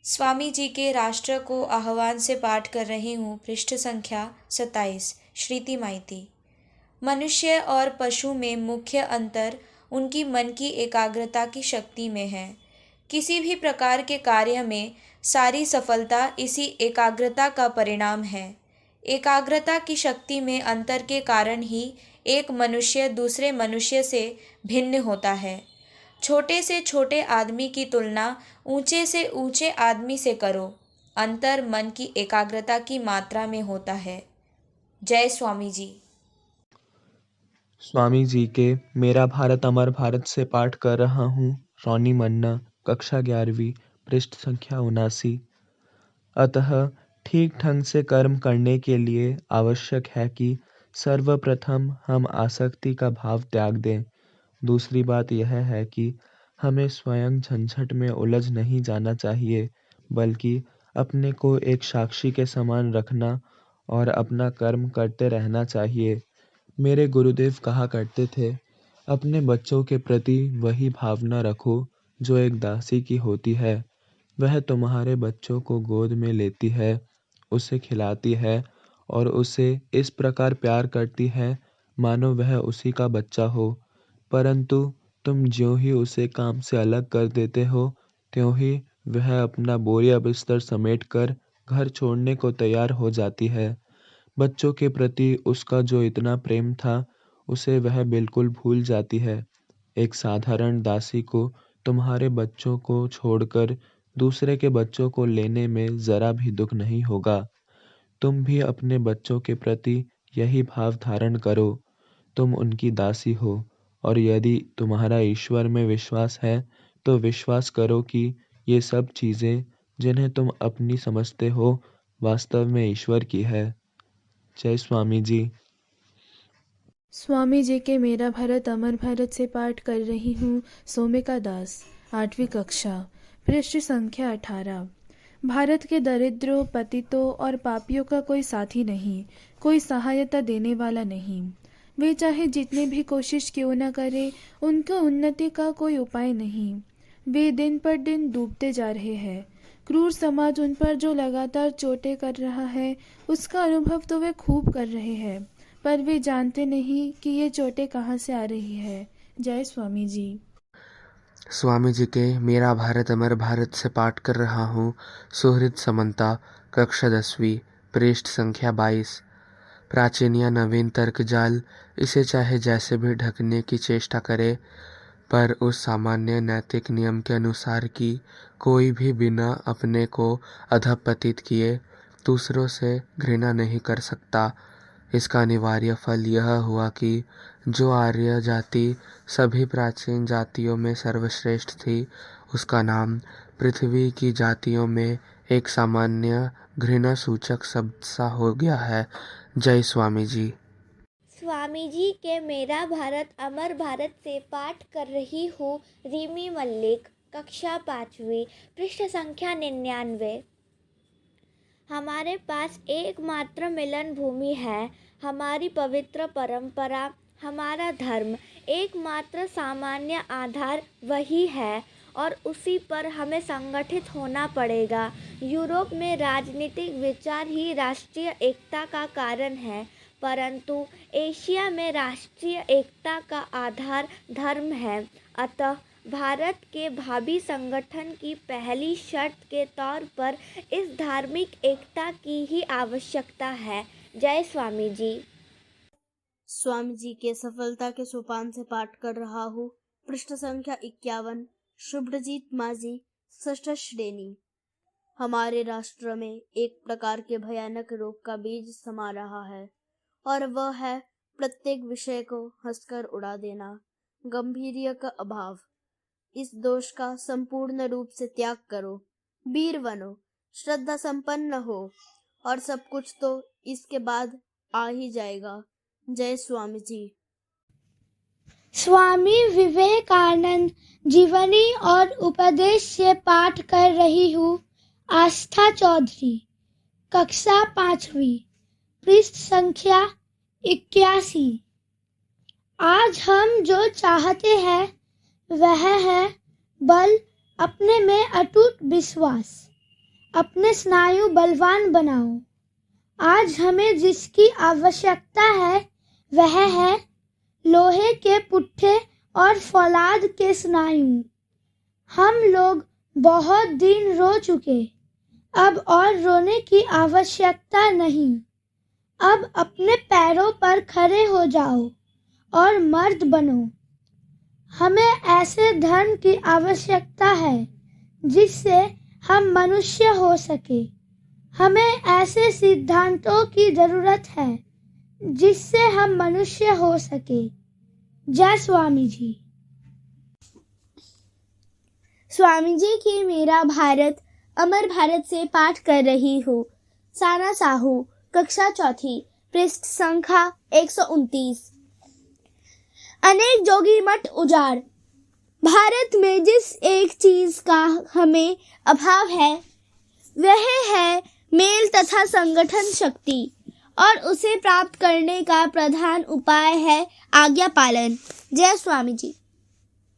स्वामी जी के राष्ट्र को आह्वान से पाठ कर रही हूँ। पृष्ठ संख्या 27। श्रीति माइती। मनुष्य और पशु में मुख्य अंतर उनकी मन की एकाग्रता की शक्ति में है। किसी भी प्रकार के कार्य में सारी सफलता इसी एकाग्रता का परिणाम है। एकाग्रता की शक्ति में अंतर के कारण ही एक मनुष्य दूसरे मनुष्य से भिन्न होता है। छोटे से छोटे आदमी की तुलना ऊंचे से ऊंचे आदमी से करो। अंतर मन की एकाग्रता की मात्रा में होता है। जय स्वामी जी। स्वामी जी के मेरा भारत अमर भारत से पाठ कर रहा हूँ। रोनी मन्ना, कक्षा 11वीं, पृष्ठ संख्या 79। अतः ठीक ढंग से कर्म करने के लिए आवश्यक है कि सर्वप्रथम हम आसक्ति का भाव त्याग दें। दूसरी बात यह है कि हमें स्वयं झंझट में उलझ नहीं जाना चाहिए, बल्कि अपने को एक साक्षी के समान रखना और अपना कर्म करते रहना चाहिए। मेरे गुरुदेव कहा करते थे, अपने बच्चों के प्रति वही भावना रखो जो एक दासी की होती है। वह तुम्हारे बच्चों को गोद में लेती है, उसे खिलाती है और उसे इस प्रकार प्यार करती है मानो वह उसी का बच्चा हो। परंतु तुम ज्यों ही उसे काम से अलग कर देते हो, त्यों ही वह अपना बोरिया बिस्तर समेट कर घर छोड़ने को तैयार हो जाती है। बच्चों के प्रति उसका जो इतना प्रेम था, उसे वह बिल्कुल भूल जाती है। एक साधारण दासी को तुम्हारे बच्चों को छोड़कर दूसरे के बच्चों को लेने में जरा भी दुख नहीं होगा। तुम भी अपने बच्चों के प्रति यही भाव धारण करो। तुम उनकी दासी हो, और यदि तुम्हारा ईश्वर में विश्वास है, तो विश्वास करो कि ये सब चीजें जिन्हें तुम अपनी समझते हो, वास्तव में ईश्वर की है। जय स्वामी जी। स्वामी जी के मेरा भारत अमर भारत से पाठ कर रही हूँ। सोमिका दास, 8वीं कक्षा, पृष्ठ संख्या 18। भारत के दरिद्रों, पतितों और पापियों का कोई साथी नहीं, कोई सहायता देने वाला नहीं। वे चाहे जितनी भी कोशिश क्यों न करें, उनका उन्नति का कोई उपाय नहीं। वे दिन पर दिन डूबते जा रहे हैं। क्रूर समाज उन पर जो लगातार चोटें कर रहा है, उसका अनुभव तो वे खूब कर रहे हैं, पर वे जानते नहीं कि ये चोटें कहाँ से आ रही है। जय स्वामी जी। स्वामी जी के मेरा भारत अमर भारत से पाठ कर रहा हूँ। सुहृद समन्ता, कक्षा 10वीं, पृष्ठ संख्या 22। प्राचीन या नवीन तर्क जाल इसे चाहे जैसे भी ढकने की चेष्टा करे, पर उस सामान्य नैतिक नियम के अनुसार कि कोई भी बिना अपने को अधपतित किए दूसरों से घृणा नहीं कर सकता। इसका अनिवार्य फल यह हुआ कि जो आर्य जाति सभी प्राचीन जातियों में सर्वश्रेष्ठ थी, उसका नाम पृथ्वी की जातियों में एक सामान्य घृणा सूचक शब्द सा हो गया है। जय स्वामी जी। स्वामी जी के मेरा भारत अमर भारत से पाठ कर रही हूँ। रिमी मल्लिक, कक्षा 5वीं, पृष्ठ संख्या 99। हमारे पास एकमात्र मिलन भूमि है, हमारी पवित्र परंपरा, हमारा धर्म। एकमात्र सामान्य आधार वही है और उसी पर हमें संगठित होना पड़ेगा। यूरोप में राजनीतिक विचार ही राष्ट्रीय एकता का कारण है, परंतु एशिया में राष्ट्रीय एकता का आधार धर्म है। अतः भारत के भावी संगठन की पहली शर्त के तौर पर इस धार्मिक एकता की ही आवश्यकता है। जय स्वामी जी। स्वामी जी के सफलता के सोपान से पाठ कर रहा हूँ। पृष्ठ संख्या 51। शुभ्रजीत माझी, षष्ठ श्रेणी। हमारे राष्ट्र में एक प्रकार के भयानक रोग का बीज समा रहा है, और वह है प्रत्येक विषय को हंसकर उड़ा देना, गंभीर्य का अभाव। इस दोष का संपूर्ण रूप से त्याग करो, वीर बनो, श्रद्धा संपन्न हो, और सब कुछ तो इसके बाद आ ही जाएगा। जय स्वामी जी। स्वामी विवेकानंद जीवनी और उपदेश से पाठ कर रही हूँ। आस्था चौधरी, कक्षा 5वीं, पृष्ठ संख्या 81। आज हम जो चाहते हैं, वह है बल, अपने में अटूट विश्वास, अपने स्नायु बलवान बनाओ। आज हमें जिसकी आवश्यकता है वह है लोहे के पुट्ठे और फौलाद के स्नायु। हम लोग बहुत दिन रो चुके, अब और रोने की आवश्यकता नहीं। अब अपने पैरों पर खड़े हो जाओ और मर्द बनो। हमें ऐसे धर्म की आवश्यकता है जिससे हम मनुष्य हो सके। हमें ऐसे सिद्धांतों की जरूरत है जिससे हम मनुष्य हो सके। जय स्वामी जी। स्वामी जी की मेरा भारत अमर भारत से पाठ कर रही हूँ। साना साहू, कक्षा चौथी, पृष्ठ संख्या 129। अनेक जोगी मठ उजाड़। भारत में जिस एक चीज का हमें अभाव है वह है मेल तथा संगठन शक्ति, और उसे प्राप्त करने का प्रधान उपाय है आज्ञा पालन। जय स्वामी जी।